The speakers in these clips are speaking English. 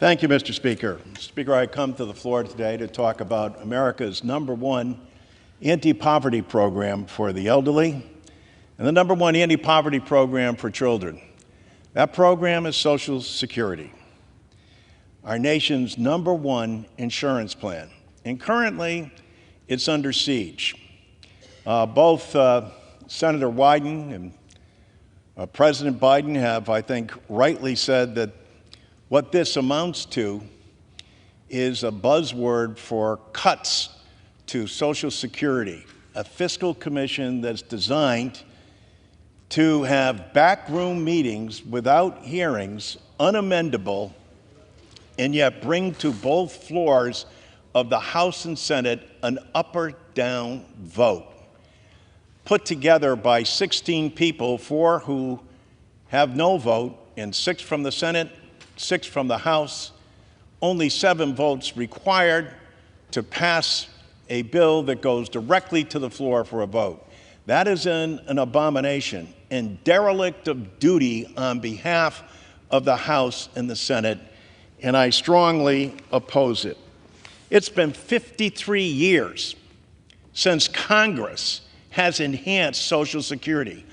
Thank you, Mr. Speaker. Mr. Speaker, I come to the floor today to talk about America's #1 anti-poverty program for the elderly and the #1 anti-poverty program for children. That program is Social Security, our nation's #1 insurance plan. And currently, it's under siege. Both Senator Wyden and President Biden have, I think, rightly said that what this amounts to is a buzzword for cuts to Social Security, a fiscal commission that's designed to have backroom meetings without hearings, unamendable, and yet bring to both floors of the House and Senate an up or down vote, put together by 16 people, 4 who have no vote, and 6 from the Senate, 6 from the House, only 7 votes required to pass a bill that goes directly to the floor for a vote. That is an abomination and derelict of duty on behalf of the House and the Senate, and I strongly oppose it. It's been 53 years since Congress has enhanced Social Security.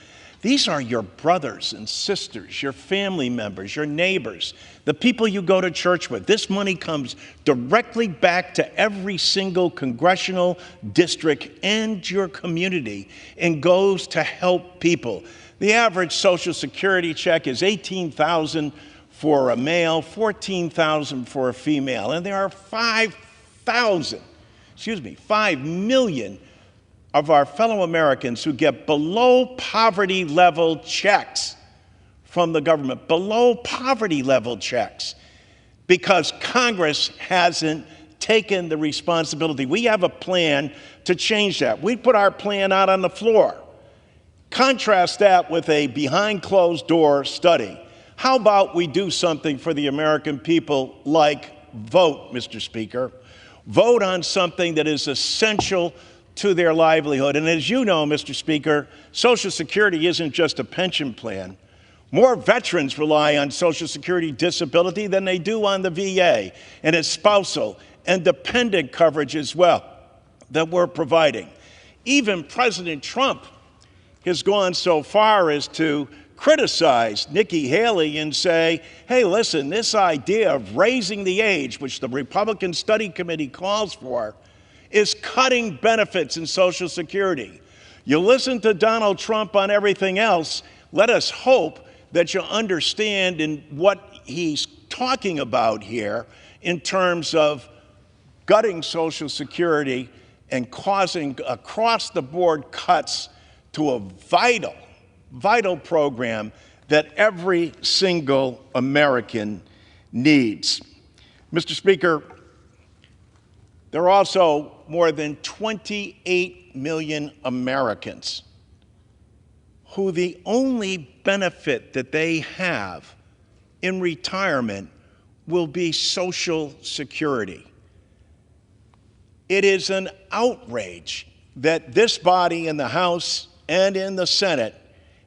These are your brothers and sisters, your family members, your neighbors, the people you go to church with. This money comes directly back to every single congressional district and your community and goes to help people. The average Social Security check is $18,000 for a male, $14,000 for a female, and there are 5 million of our fellow Americans who get below poverty level checks from the government, below poverty level checks, because Congress hasn't taken the responsibility. We have a plan to change that. We put our plan out on the floor. Contrast that with a behind closed door study. How about we do something for the American people like vote, Mr. Speaker? Vote on something that is essential to their livelihood. And as you know, Mr. Speaker, Social Security isn't just a pension plan. More veterans rely on Social Security disability than they do on the VA and its spousal and dependent coverage as well that we're providing. Even President Trump has gone so far as to criticize Nikki Haley and say, hey, listen, this idea of raising the age, which the Republican Study Committee calls for, is cutting benefits in Social Security. You listen to Donald Trump on everything else. Let us hope that you understand in what he's talking about here in terms of gutting Social Security and causing across-the-board cuts to a vital program that every single American needs. Mr. Speaker, there are also more than 28 million Americans who the only benefit that they have in retirement will be Social Security. It is an outrage that this body in the House and in the Senate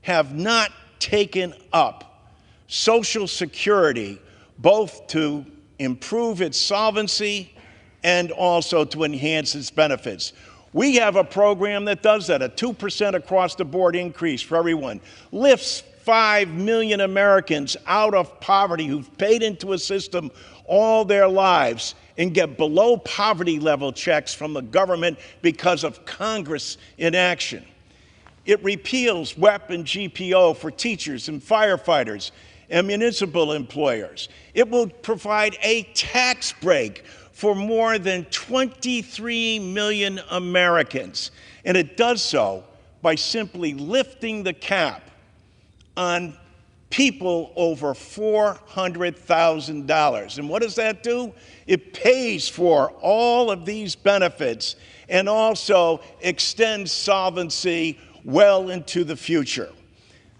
have not taken up Social Security, both to improve its solvency and also to enhance its benefits. We have a program that does that, a 2% across-the-board increase for everyone, lifts 5 million Americans out of poverty who've paid into a system all their lives and get below poverty level checks from the government because of Congress inaction. It repeals WEP and GPO for teachers and firefighters and municipal employers. It will provide a tax break for more than 23 million Americans. And it does so by simply lifting the cap on people over $400,000. And what does that do? It pays for all of these benefits and also extends solvency well into the future.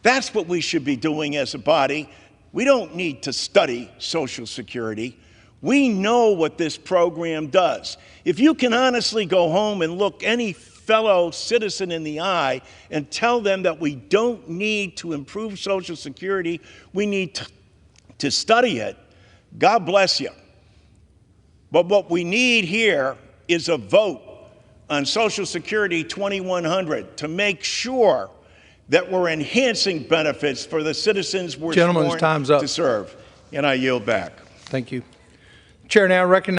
That's what we should be doing as a body. We don't need to study Social Security. We know what this program does. If you can honestly go home and look any fellow citizen in the eye and tell them that we don't need to improve Social Security, we need to study it, God bless you. But what we need here is a vote on Social Security 2100 to make sure that we're enhancing benefits for the citizens we're sworn Gentleman's time's up. to serve. And I yield back. Thank you. Chair now recognizes